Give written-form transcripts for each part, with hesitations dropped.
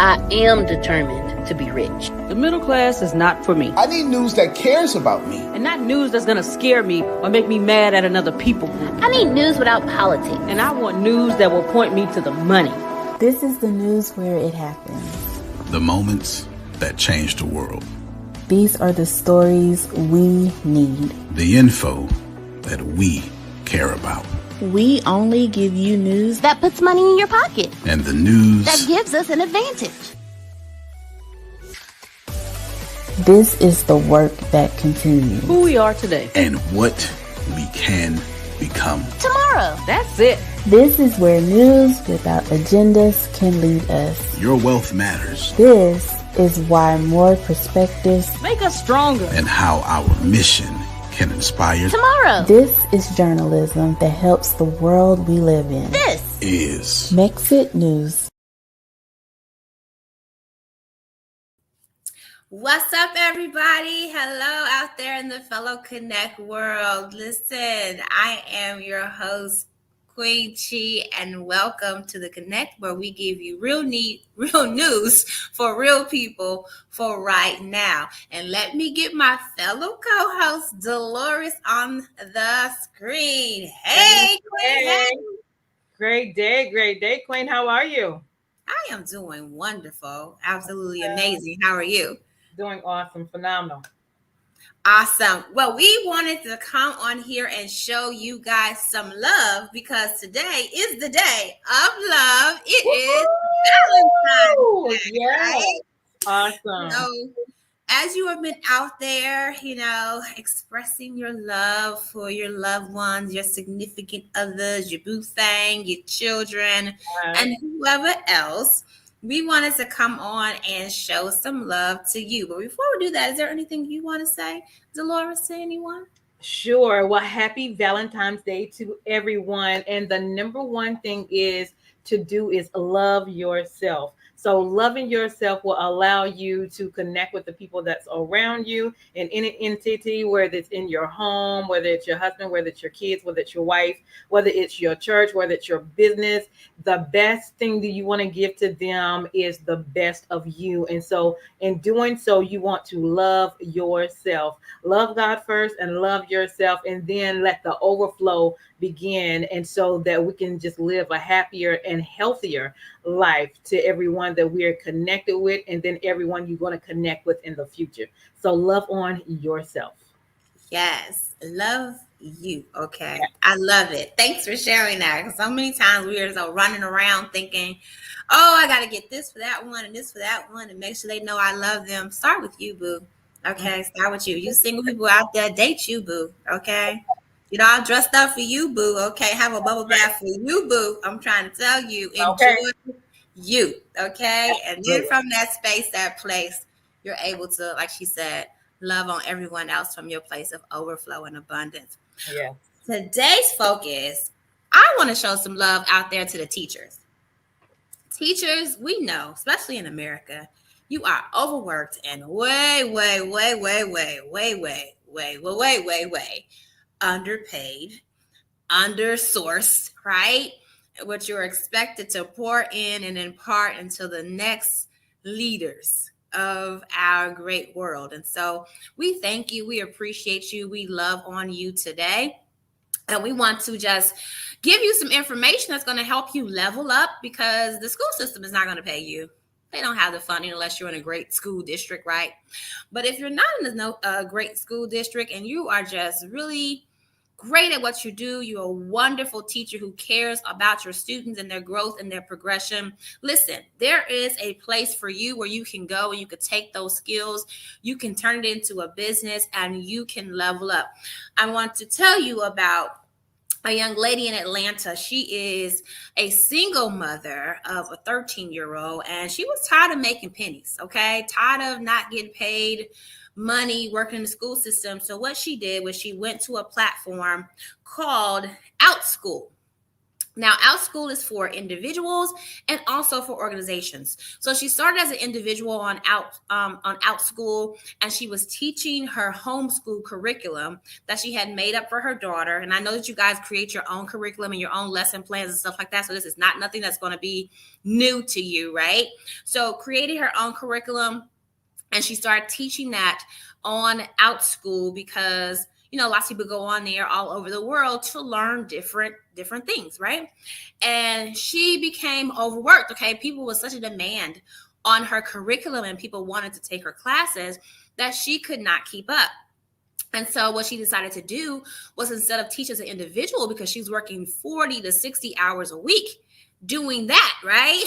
I am determined to be rich. The middle class is not for me. I need news that cares about me. And not news that's gonna scare me or make me mad at another people group. I need news without politics. And I want news that will point me to the money. This is the news where it happens. The moments that change the world. These are the stories we need. The info that we care about. We only give you news That puts money in your pocket. And the news That gives us an advantage. This is the work that continues. Who we are today. and what we can become. Tomorrow. That's it. This is where news without agendas can lead us. Your wealth matters, This is why more perspectives. Make us stronger. and how our mission can inspire Tomorrow. This is journalism that helps the world we live in. This. is. Makes it news. What's up, everybody? Hello out there in the fellow Connect world. Listen, I am your host, Queen Chi, and welcome to the Connect, where we give you real news for real people for right now. And let me get my fellow co-host, Deloris, on the screen. Hey, Queen. Hey. Great day, Queen. How are you? I am doing wonderful. Absolutely amazing. How are you? Doing awesome, phenomenal. Awesome. Well, we wanted to come on here and show you guys some love because today is the day of love. It is Valentine's Day. Yeah. Right? Awesome. So, as you have been out there, expressing your love for your loved ones, your significant others, your boo thing, your children, and whoever else, we wanted to come on and show some love to you. But before we do that, is there anything you want to say, Deloris, to anyone? Sure. Well, happy Valentine's Day to everyone. And the number one thing is love yourself. So loving yourself will allow you to connect with the people that's around you in any entity, whether it's in your home, whether it's your husband, whether it's your kids, whether it's your wife, whether it's your church, whether it's your business. The best thing that you want to give to them is the best of you. And so in doing so, you want to love yourself. Love God first and love yourself, and then let the overflow begin. And so that we can just live a happier and healthier life to everyone that we are connected with, and then everyone you're going to connect with in the future. So love on yourself. Yes, love you. Okay, I love it. Thanks for sharing that. Because so many times we are so running around thinking, oh, I got to get this for that one and this for that one, and make sure they know I love them. Start with you, boo. Okay, start with you. You single people out there, date you, boo. Okay. All dressed up for you, boo. Okay, have a bubble bath for you, boo. I'm trying to tell you, enjoy you. Okay, and then from that space, that place, you're able to, like she said, love on everyone else from your place of overflow and abundance. Yeah. Today's focus, I want to show some love out there to the teachers. Teachers, we know, especially in America, you are overworked and way underpaid, undersourced, right? What you're expected to pour in and impart into the next leaders of our great world. And so we thank you. We appreciate you. We love on you today. And we want to just give you some information that's going to help you level up, because the school system is not going to pay you. They don't have the funding unless you're in a great school district, right? But if you're not in a great school district and you are just really great at what you do, you're a wonderful teacher who cares about your students and their growth and their progression. Listen, there is a place for you where you can go and you can take those skills, you can turn it into a business, and you can level up. I want to tell you about a young lady in Atlanta. She is a single mother of a 13-year-old, and she was tired of making pennies, okay? Tired of not getting paid money working in the school system. So what she did was she went to a platform called OutSchool. Now, OutSchool is for individuals and also for organizations. So she started as an individual on OutSchool, and she was teaching her homeschool curriculum that she had made up for her daughter. And I know that you guys create your own curriculum and your own lesson plans and stuff like that. So this is not nothing that's going to be new to you, right? So created her own curriculum, and she started teaching that on OutSchool because lots of people go on there all over the world to learn different things, right? And she became overworked. Okay, people was such a demand on her curriculum, and people wanted to take her classes that she could not keep up. And so what she decided to do was, instead of teach as an individual, because she's working 40 to 60 hours a week doing that, right?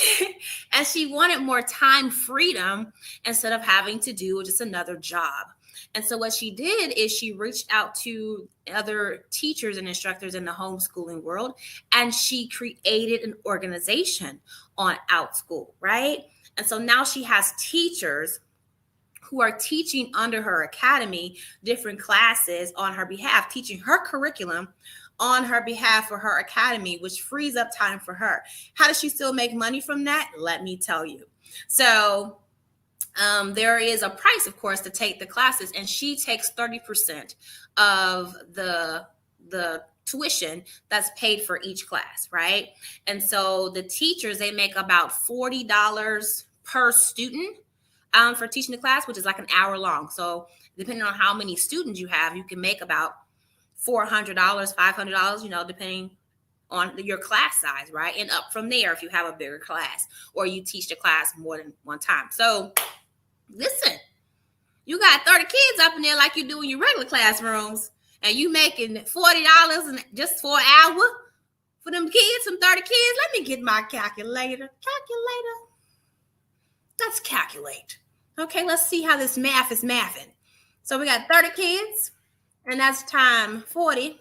And she wanted more time freedom instead of having to do just another job. And so what she did is she reached out to other teachers and instructors in the homeschooling world, and she created an organization on OutSchool, right? And so now she has teachers who are teaching under her academy different classes on her behalf, teaching her curriculum on her behalf for her academy, which frees up time for her. How does she still make money from that? Let me tell you. So there is a price, of course, to take the classes, and she takes 30% of the tuition that's paid for each class, right? And so the teachers, they make about $40 per student for teaching the class, which is like an hour long. So depending on how many students you have, you can make about $400, $500, depending on your class size, right? And up from there if you have a bigger class or you teach the class more than one time. So listen, you got 30 kids up in there like you do in your regular classrooms, and you making $40 and just for an hour for them kids, some 30 kids. Let me get my calculator. Let's calculate. Okay, let's see how this math is mathing. So we got 30 kids, and that's time 40.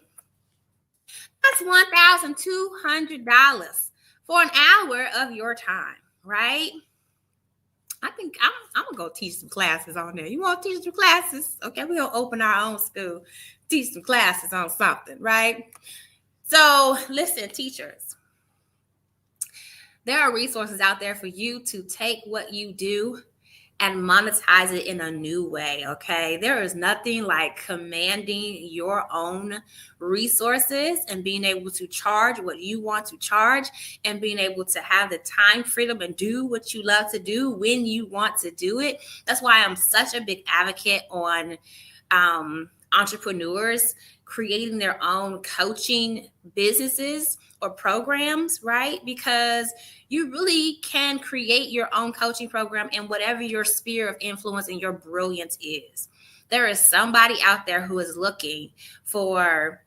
That's $1,200 for an hour of your time, right? I think I'm going to go teach some classes on there. You want to teach some classes? Okay, we're going to open our own school, teach some classes on something, right? So listen, teachers, there are resources out there for you to take what you do and monetize it in a new way, okay? There is nothing like commanding your own resources and being able to charge what you want to charge and being able to have the time freedom and do what you love to do when you want to do it. That's why I'm such a big advocate on entrepreneurs creating their own coaching businesses or programs, right? Because you really can create your own coaching program in whatever your sphere of influence and your brilliance is. There is somebody out there who is looking for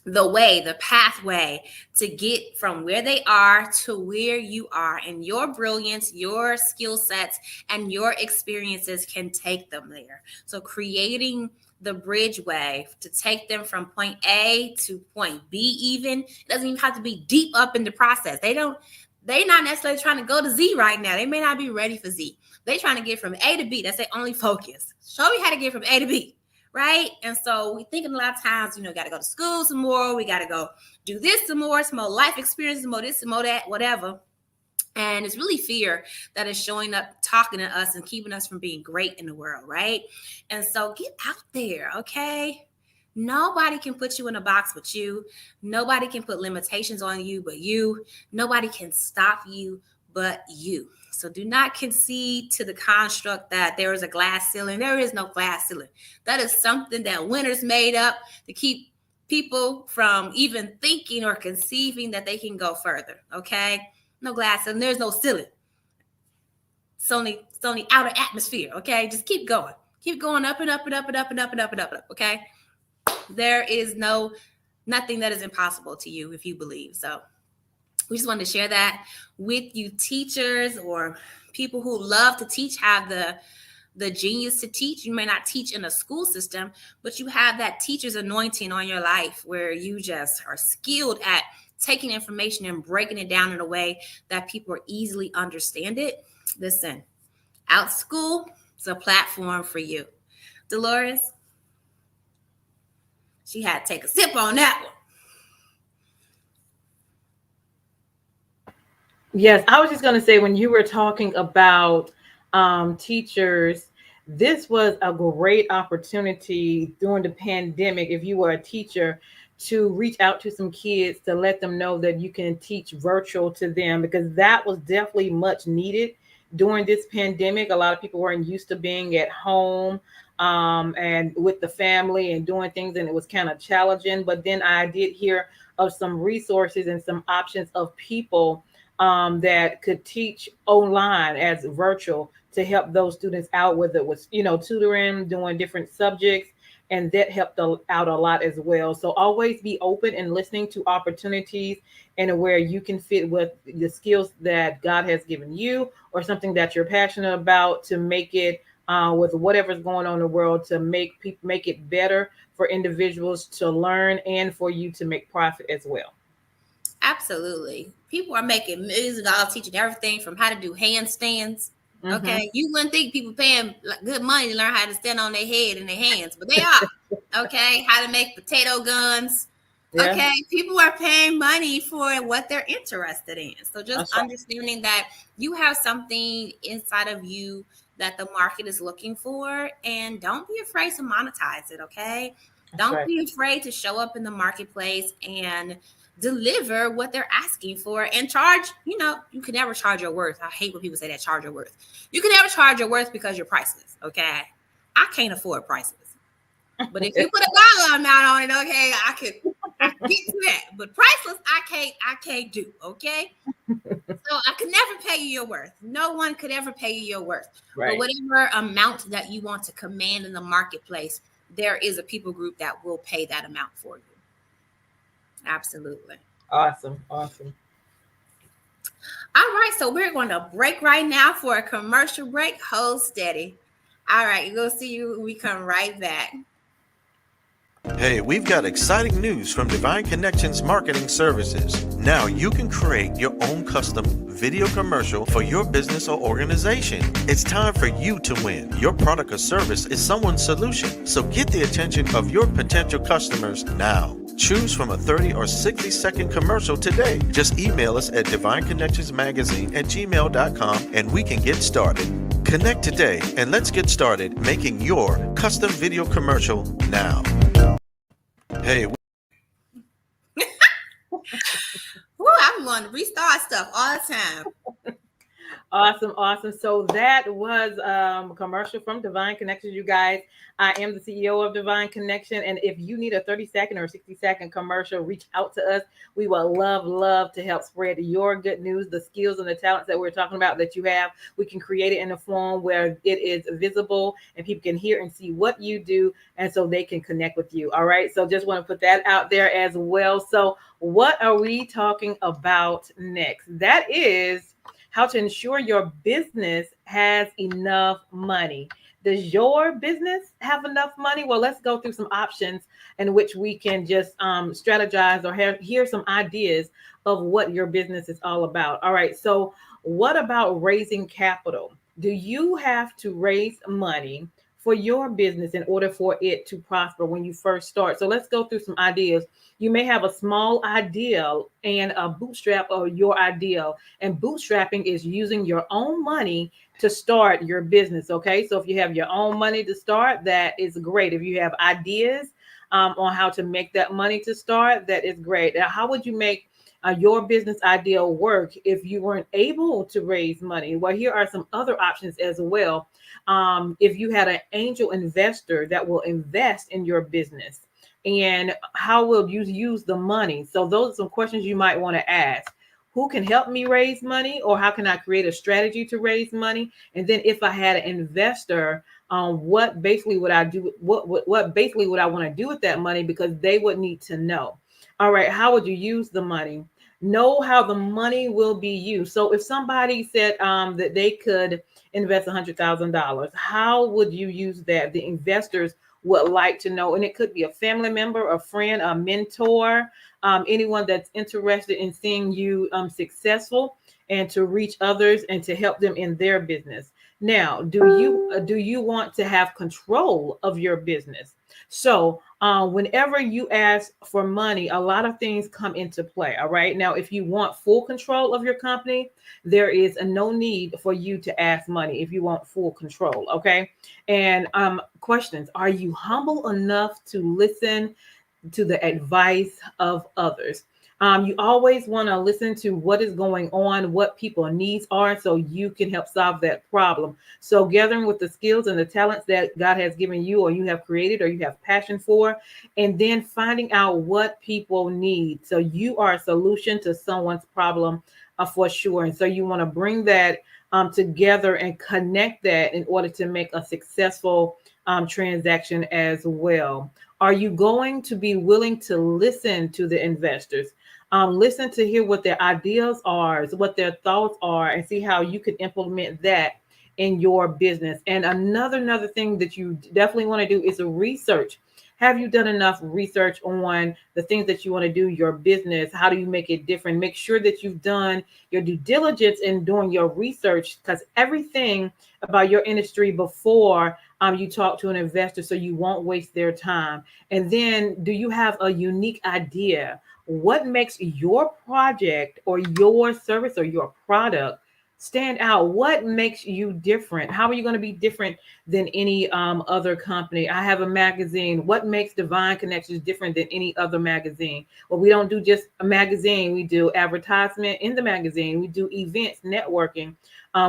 the pathway to get from where they are to where you are, and your brilliance, your skill sets, and your experiences can take them there. So creating the bridgeway to take them from point A to point B, even it doesn't even have to be deep up in the process. They're not necessarily trying to go to Z right now. They may not be ready for Z. They're trying to get from A to B. That's their only focus. Show me how to get from A to B, right? And so we thinking a lot of times, got to go to school some more. We got to go do this some more life experience, some more this, some more that, whatever. And it's really fear that is showing up, talking to us and keeping us from being great in the world, right? And so get out there, okay? Nobody can put you in a box but you. Nobody can put limitations on you but you. Nobody can stop you but you. So do not concede to the construct that there is a glass ceiling. There is no glass ceiling. That is something that winners made up to keep people from even thinking or conceiving that they can go further, okay? No glass and there's no ceiling. It's only outer atmosphere, okay? Just keep going. Keep going up and up and up and up and up and up and up and up, okay? There is nothing that is impossible to you if you believe. So we just wanted to share that with you, teachers or people who love to teach, have the genius to teach. You may not teach in a school system, but you have that teacher's anointing on your life where you just are skilled at taking information and breaking it down in a way that people easily understand it. Listen, OutSchool is a platform for you. Deloris, she had to take a sip on that one. Yes, I was just going to say when you were talking about teachers, this was a great opportunity during the pandemic. If you were a teacher, to reach out to some kids to let them know that you can teach virtual to them, because that was definitely much needed during this pandemic. A lot of people weren't used to being at home and with the family and doing things, and it was kind of challenging. But then I did hear of some resources and some options of people that could teach online as virtual to help those students out, whether it was, tutoring, doing different subjects, and that helped out a lot as well. So always be open and listening to opportunities and where you can fit with the skills that God has given you, or something that you're passionate about, to make it with whatever's going on in the world, to make it better for individuals to learn and for you to make profit as well. Absolutely. People are making millions of dollars teaching everything from how to do handstands. Okay. You wouldn't think people paying good money to learn how to stand on their head and their hands, but they are. Okay. How to make potato guns. Yeah. Okay. People are paying money for what they're interested in. So just That's right. understanding that you have something inside of you that the market is looking for, and don't be afraid to monetize it. Okay. Don't right. be afraid to show up in the marketplace and deliver what they're asking for and charge. You can never charge your worth. I hate when people say that, charge your worth. You can never charge your worth because you're priceless. Okay. I can't afford priceless. But if you put a dollar amount on it, okay, I can get to that. But priceless, I can't do. Okay. So I could never pay you your worth. No one could ever pay you your worth. Right. But whatever amount that you want to command in the marketplace, there is a people group that will pay that amount for you. Absolutely. Awesome. All right, so we're going to break right now for a commercial break. Hold steady. All right, we'll see you when we come right back. Hey, we've got exciting news from Divine Connections Marketing Services. Now you can create your own custom video commercial for your business or organization. It's time for you to win. Your product or service is someone's solution, so get the attention of your potential customers now. Choose from a 30 or 60-second commercial today. Just email us at divineconnectionsmagazine@gmail.com and we can get started. Connect today and let's get started making your custom video commercial now. Hey. I'm going to restart stuff all the time. Awesome. So that was a commercial from Divine Connections, you guys. I am the CEO of Divine Connection. And if you need a 30-second or 60-second commercial, reach out to us. We will love to help spread your good news, the skills and the talents that we're talking about that you have. We can create it in a form where it is visible and people can hear and see what you do, and so they can connect with you. All right. So just want to put that out there as well. So what are we talking about next? That is how to ensure your business has enough money. Does your business have enough money? Well, let's go through some options in which we can just strategize or hear some ideas of what your business is all about. All right. So what about raising capital? Do you have to raise money for your business in order for it to prosper when you first start? So let's go through some ideas. You may have a small idea and a bootstrap of your idea. And bootstrapping is using your own money to start your business. Okay. So if you have your own money to start, that is great. If you have ideas on how to make that money to start, that is great. Now, how would you make your business idea work if you weren't able to raise money? Well, here are some other options as well. If you had an angel investor that will invest in your business, and how will you use the money? So those are some questions you might want to ask. Who can help me raise money, or how can I create a strategy to raise money? And then if I had an investor, what basically would I do? What basically would I want to do with that money? Because they would need to know. All right, how would you use the money? Know how the money will be used. So if somebody said that they could invest $100,000, how would you use that? The investors would like to know, and it could be a family member, a friend, a mentor, anyone that's interested in seeing you successful and to reach others and to help them in their business. Now, do you want to have control of your business? So whenever you ask for money, a lot of things come into play. All right. Now, if you want full control of your company, there is no need for you to ask money if you want full control. Okay. And questions: are you humble enough to listen to the advice of others? You always want to listen to what is going on, what people's needs are, so you can help solve that problem. So, gathering with the skills and the talents that God has given you, or you have created, or you have passion for, and then finding out what people need. So, you are a solution to someone's problem for sure. And so, you want to bring that together and connect that in order to make a successful transaction as well. Are you going to be willing to listen to the investors? Listen to hear what their ideas are, what their thoughts are, and see how you can implement that in your business. And another thing that you definitely want to do is a research. Have you done enough research on the things that you want to do, your business? How do you make it different? Make sure that you've done your due diligence in doing your research, because everything about your industry before you talk to an investor, so you won't waste their time. And then, do you have a unique idea? What makes your project or your service or your product stand out? What makes you different? How are you going to be different than any other company? I have a magazine. What makes Divine Connections different than any other magazine? Well, we don't do just a magazine. We do advertisement in the magazine. We do events, networking.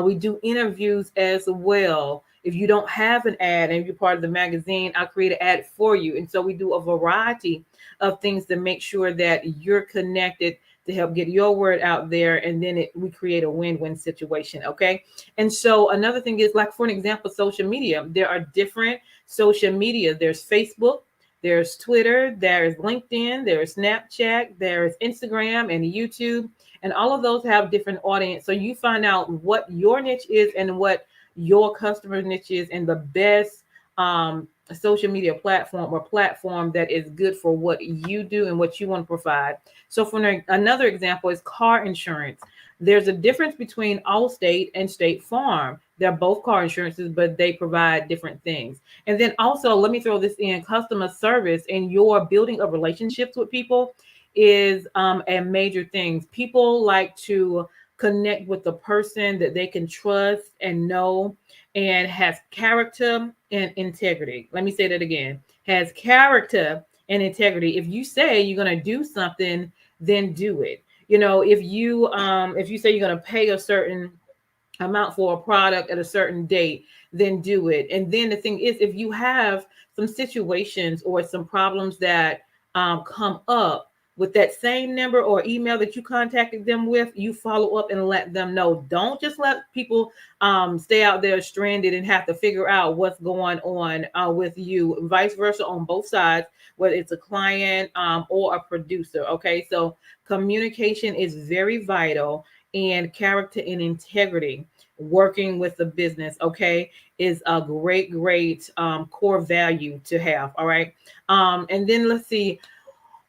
We do interviews as well. If you don't have an ad and you're part of the magazine, I'll create an ad for you. And so we do a variety of things to make sure that you're connected to help get your word out there. And then we create a win-win situation. Okay. And so another thing is, like, for an example, social media. There are different social media. There's Facebook, there's Twitter, there's LinkedIn, there's Snapchat, there's Instagram and YouTube. And all of those have different audience. So you find out what your niche is and what your customer niche is, and the best social media platform that is good for what you do and what you want to provide. So for another example is car insurance. There's a difference between Allstate and State Farm. They're both car insurances, but they provide different things. And then also, let me throw this in: customer service and your building of relationships with people is a major thing. People like to connect with the person that they can trust and know, and has character and integrity. Let me say that again: has character and integrity. If you say you're going to do something, then do it. If you say you're going to pay a certain amount for a product at a certain date, then do it. And then the thing is, if you have some situations or some problems that come up with that same number or email that you contacted them with, you follow up and let them know. Don't just let people stay out there stranded and have to figure out what's going on with you. Vice versa on both sides, whether it's a client or a producer. Okay, so communication is very vital, and character and integrity, working with the business, okay, is a great core value to have. All right. And then let's see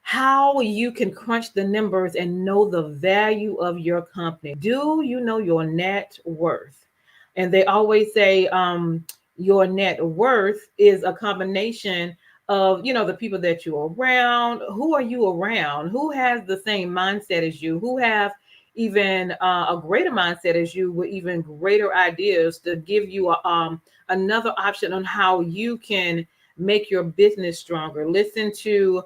how you can crunch the numbers and know the value of your company. Do you know your net worth? And they always say your net worth is a combination of, the people that you're around. Who are you around? Who has the same mindset as you? Who have even a greater mindset as you, with even greater ideas to give you another option on how you can make your business stronger. Listen to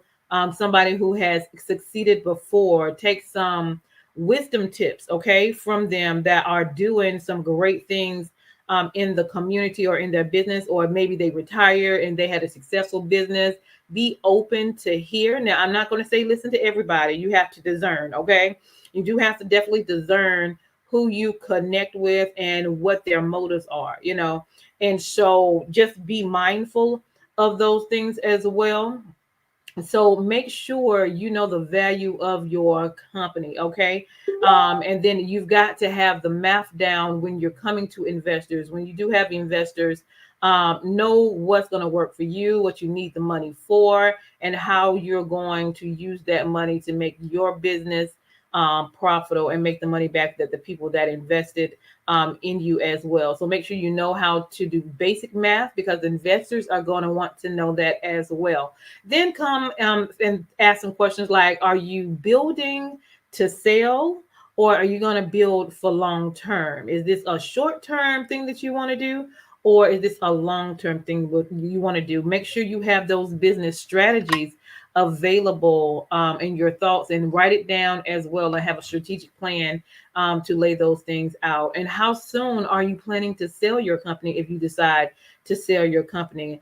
somebody who has succeeded before. Take some wisdom tips, okay, from them that are doing some great things in the community or in their business, or maybe they retire and they had a successful business. Be open to hear. Now, I'm not going to say listen to everybody. You have to discern, okay? You do have to definitely discern who you connect with and what their motives are, and so just be mindful of those things as well. So make sure you know the value of your company, okay? And then you've got to have the math down when you're coming to investors. When you do have investors, know what's going to work for you, what you need the money for, and how you're going to use that money to make your business profitable and make the money back that the people that invested in you as well. So make sure you know how to do basic math, because investors are going to want to know that as well. Then come and ask some questions like, are you building to sell, or are you going to build for long term? Is this a short term thing that you want to do, or is this a long term thing what you want to do? Make sure you have those business strategies available in your thoughts, and write it down as well, and have a strategic plan to lay those things out. And how soon are you planning to sell your company if you decide to sell your company?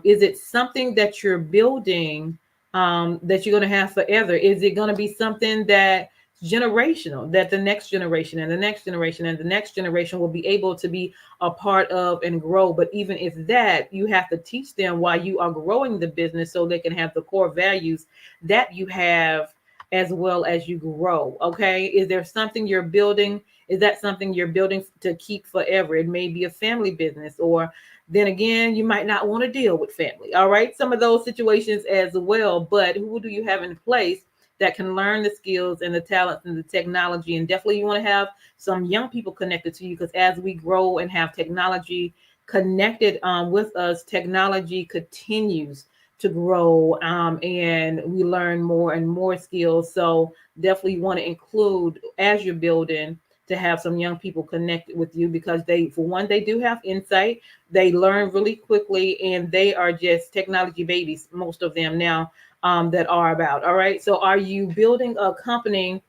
Is it something that you're building that you're going to have forever? Is it going to be something that generational, that the next generation and the next generation and the next generation will be able to be a part of and grow? But even if that, you have to teach them why you are growing the business, so they can have the core values that you have as well as you grow. Okay. Is there something you're building? Is that something you're building to keep forever? It may be a family business, or then again, you might not want to deal with family. All right. Some of those situations as well. But who do you have in place that can learn the skills and the talents and the technology? And definitely you want to have some young people connected to you, because as we grow and have technology connected with us, technology continues to grow, and we learn more and more skills. So definitely want to include, as you're building, to have some young people connected with you, because they, for one, they do have insight. They learn really quickly, and they are just technology babies, most of them now, that are about. All right. So are you building a company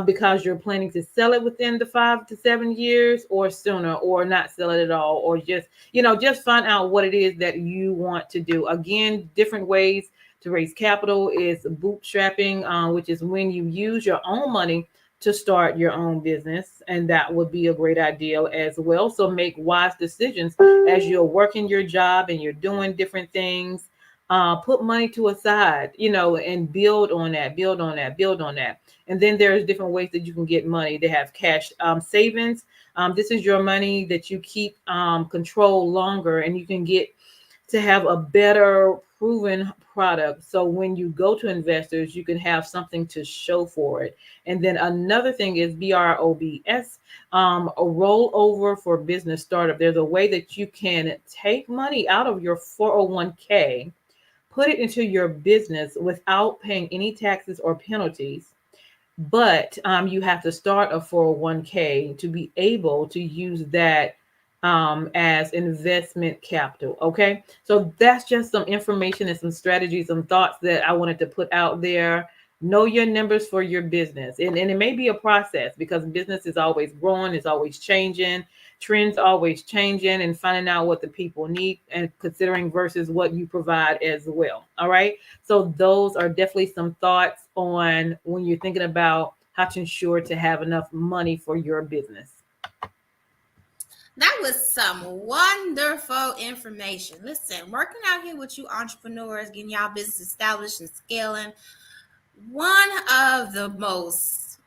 because you're planning to sell it within the 5 to 7 years, or sooner, or not sell it at all, or just, just find out what it is that you want to do? Again, different ways to raise capital is bootstrapping, which is when you use your own money to start your own business. And that would be a great idea as well. So make wise decisions as you're working your job and you're doing different things. Put money to aside, and build on that, build on that, build on that. And then there's different ways that you can get money. They have cash savings. This is your money that you keep control longer, and you can get to have a better proven product. So when you go to investors, you can have something to show for it. And then another thing is BROBS, a rollover for business startup. There's a way that you can take money out of your 401k, put it into your business without paying any taxes or penalties. But you have to start a 401k to be able to use that as investment capital. Okay. So that's just some information and some strategies, some thoughts that I wanted to put out there. Know your numbers for your business. And it may be a process, because business is always growing, it's always changing, trends always changing, and finding out what the people need and considering versus what you provide as well. All right. So those are definitely some thoughts on when you're thinking about how to ensure to have enough money for your business. That was some wonderful information. Listen, working out here with you entrepreneurs, getting y'all business established and scaling, one of the most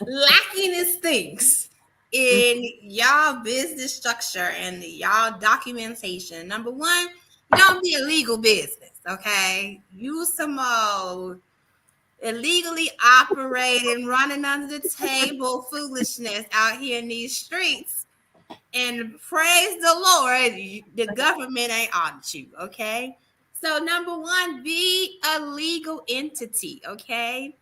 lackingest things in y'all business structure and y'all documentation. Number one, don't be a legal business, okay? Use some illegally operating, running under the table foolishness out here in these streets. And praise the Lord, the government ain't on you, okay? So number one, be a legal entity, okay?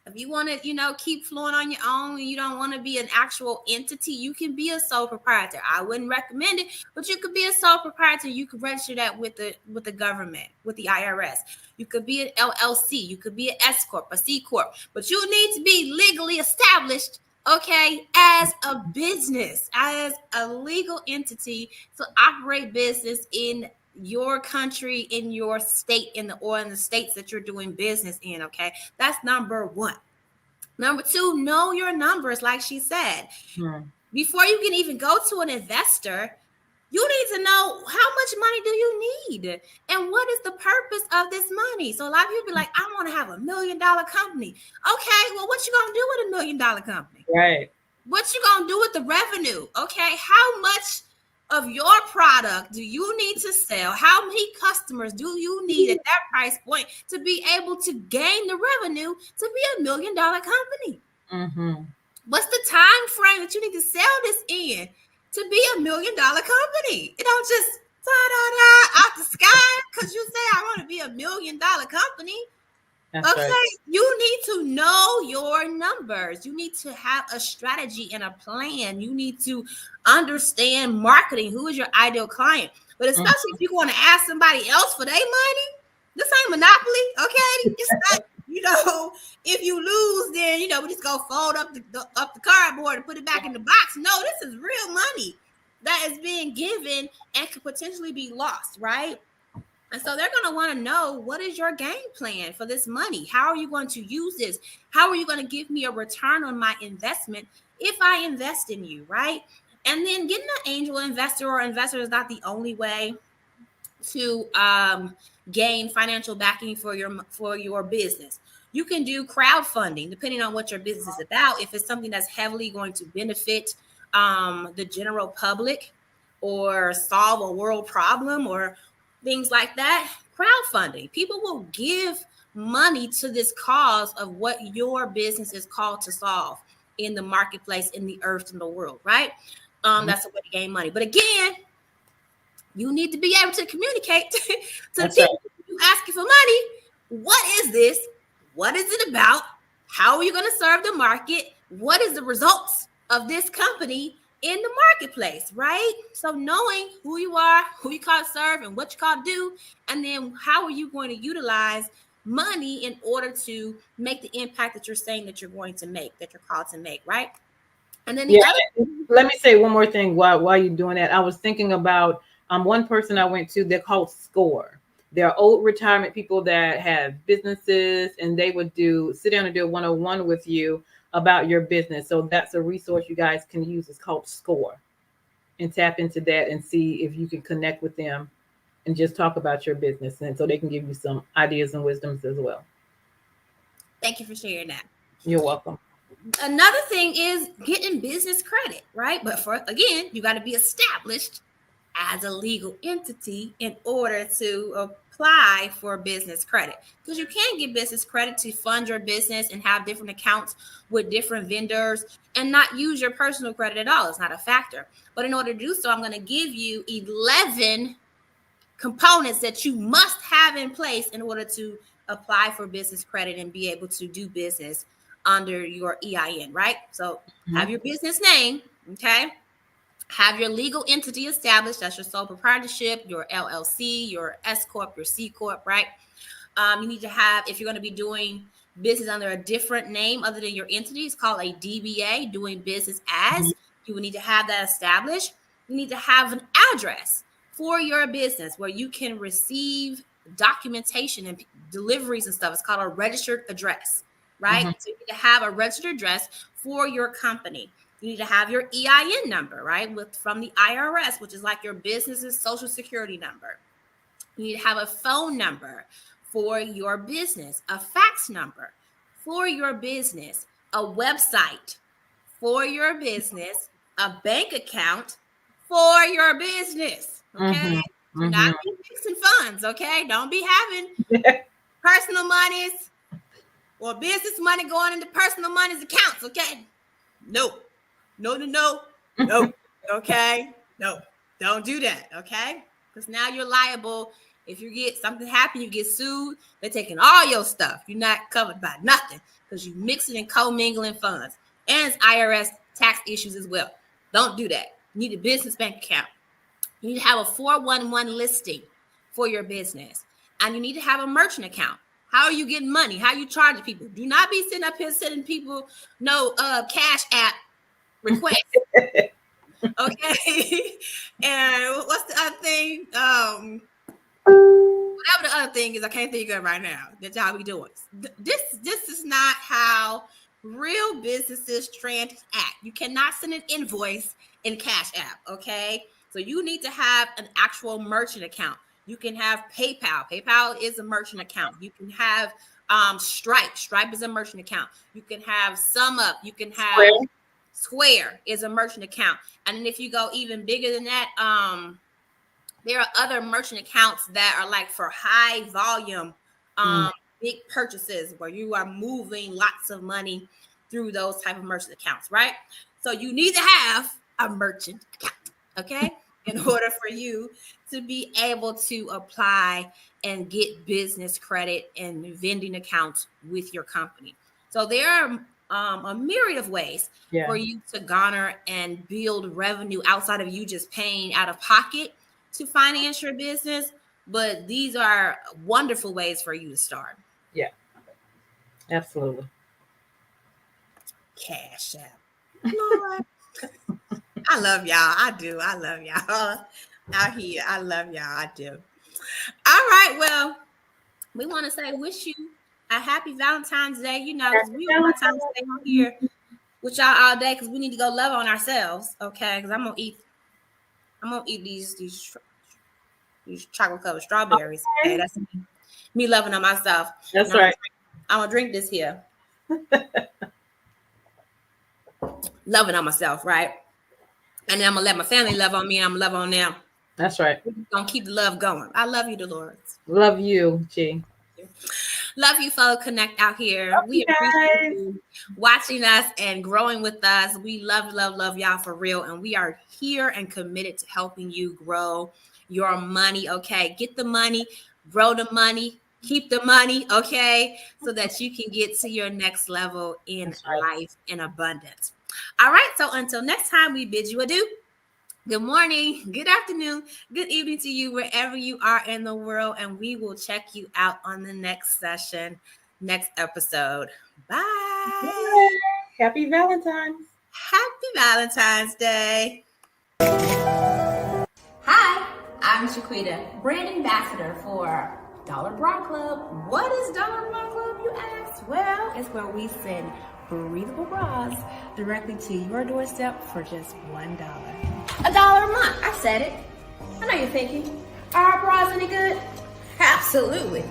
If you want to, keep flowing on your own and you don't want to be an actual entity, you can be a sole proprietor. I wouldn't recommend it, but you could be a sole proprietor. You could register that with the government, with the IRS. You could be an LLC. You could be an S Corp, a C Corp, but you need to be legally established, okay, as a business, as a legal entity to operate business in your country, in your state, in the states that you're doing business in. Okay, that's number one. Number two, know your numbers, like she said. Before you can even go to an investor, you need to know how much money do you need and what is the purpose of this money. So a lot of people be like, I want to have $1 million company. Okay, well, what you gonna do with $1 million company? Right. What you gonna do with the revenue? Okay, how much of your product do you need to sell? How many customers do you need at that price point to be able to gain the revenue to be $1 million company? Mm-hmm. What's the time frame that you need to sell this in to be $1 million company? It don't just out the sky because you say I want to be $1 million company. That's Okay, right. you need to know your numbers. You need to have a strategy and a plan. You need to understand marketing. Who is your ideal client? But especially if you want to ask somebody else for their money, this ain't Monopoly, okay? It's not, if you lose, then we just go fold up the cardboard and put it back in the box. No, this is real money that is being given and could potentially be lost, right? And so they're going to want to know, what is your game plan for this money? How are you going to use this? How are you going to give me a return on my investment if I invest in you, right? And then getting an angel investor or investor is not the only way to gain financial backing for your business. You can do crowdfunding depending on what your business is about. If it's something that's heavily going to benefit the general public or solve a world problem or things like that, crowdfunding. People will give money to this cause of what your business is called to solve in the marketplace, in the earth, in the world, right? That's a way to gain money. But again, you need to be able to communicate to the people you asking for money. What is this? What is it about? How are you going to serve the market? What is the results of this company in the marketplace, right? So knowing who you are, who you call to serve, and what you call to do, and then how are you going to utilize money in order to make the impact that you're saying that you're going to make, that you're called to make, right? And then let me say one more thing while you're doing that. I was thinking about one person I went to. They're called SCORE. They're old retirement people that have businesses, and they would sit down and do a 101 with you about your business. So that's a resource you guys can use. It's called SCORE, and tap into that and see if you can connect with them and just talk about your business, and so they can give you some ideas and wisdoms as well. Thank you for sharing that. You're welcome. Another thing is getting business credit, right? But again, you got to be established as a legal entity in order to apply for business credit, because you can't get business credit to fund your business and have different accounts with different vendors and not use your personal credit at all. It's not a factor. But in order to do so, I'm going to give you 11 components that you must have in place in order to apply for business credit and be able to do business under your EIN, right? So have your business name, okay? Have your legal entity established. That's your sole proprietorship, your LLC, your S Corp, your C Corp, right? You need to have, if you're going to be doing business under a different name other than your entity, it's called a DBA, doing business as. You will need to have that established. You need to have an address for your business where you can receive documentation and deliveries and stuff. It's called a registered address, right? So you need to have a registered address for your company. You need to have your EIN number, right? From the IRS, which is like your business's social security number. You need to have a phone number for your business, a fax number for your business, a website for your business, a bank account for your business, okay? Do not be mixing funds, okay? Don't be having personal monies or business money going into personal monies accounts, okay? No, okay? No, don't do that, okay? Because now you're liable. If you get something happen, you get sued, they're taking all your stuff. You're not covered by nothing because you mixing and co-mingling funds. And it's IRS tax issues as well. Don't do that. You need a business bank account. You need to have a 411 listing for your business. And you need to have a merchant account. How are you getting money? How are you charging people? Do not be sitting up here sending people no Cash App requests. Okay. And what's the other thing? Whatever the other thing is, I can't think of it right now. That's how we do it. This is not how real businesses transact. You cannot send an invoice in Cash App, okay? So you need to have an actual merchant account. You can have PayPal. PayPal is a merchant account. You can have Stripe. Stripe is a merchant account. You can have SumUp. You can have Square is a merchant account. And then if you go even bigger than that, there are other merchant accounts that are like for high volume, big purchases where you are moving lots of money through those type of merchant accounts, right? So you need to have a merchant account, okay? In order for you to be able to apply and get business credit and vending accounts with your company. So there are a myriad of ways for you to garner and build revenue outside of you just paying out of pocket to finance your business. But these are wonderful ways for you to start. Yeah, absolutely. Cash App. Lord. I love y'all. I do. I love y'all out here. I love y'all. I do. All right. Well, we want to say wish you a happy Valentine's Day. You know, we want time to stay on here with y'all all day because we need to go love on ourselves. Okay, because I'm gonna eat these chocolate covered strawberries. Okay, that's me loving on myself. That's right. I'm gonna drink this here. Loving on myself, right? And then I'm gonna let my family love on me and I'm gonna love on them. That's right. We're gonna keep the love going. I love you, Deloris. Love you, Chi. Love you, fellow Connect out here. We appreciate you watching us and growing with us. We love y'all for real. And we are here and committed to helping you grow your money. Okay. Get the money, grow the money, keep the money. Okay. So that you can get to your next level in life in abundance. All right. So until next time, we bid you adieu. Good morning, good afternoon, good evening to you wherever you are in the world. And we will check you out on the next session, next episode. Bye. Bye. Happy Valentine's. Happy Valentine's Day. Hi, I'm Shaquita, brand ambassador for Dollar Bra Club. What is Dollar Bra Club, you ask? Well, it's where we send breathable bras directly to your doorstep for just $1. $1 a month. I said it. I know you're thinking, are our bras any good? Absolutely.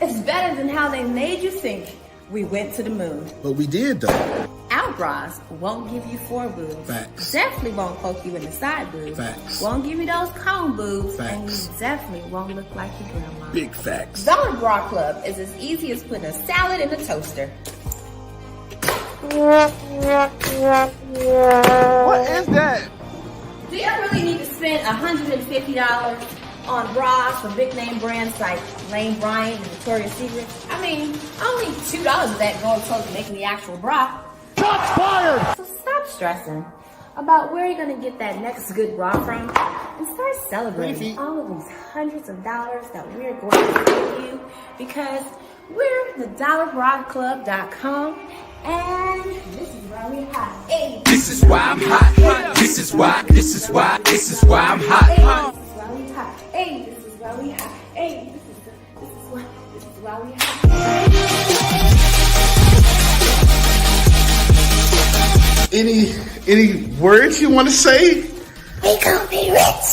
It's better than how they made you think we went to the moon. But we did, though. Our bras won't give you 4 boobs. Facts. Definitely won't poke you in the side boobs. Facts. Won't give you those cone boobs. Facts. And you definitely won't look like your grandma. Big facts. Dollar Bra Club is as easy as putting a salad in a toaster. What is that? Do you really need to spend $150 on bras from big name brands like Lane Bryant and Victoria's Secret? I mean, only $2 of that goes towards making the actual bra. Shots fired! So stop stressing about where you're going to get that next good bra from and start celebrating all of these hundreds of dollars that we're going to give you because we're the DollarBraClub.com. And this is why we hot. Hey. This is why I'm hot. This is why I'm hot. This is why we hot. Hey, this is why we hot. Hey, this is why we hot. Any words you want to say? We gonna be rich.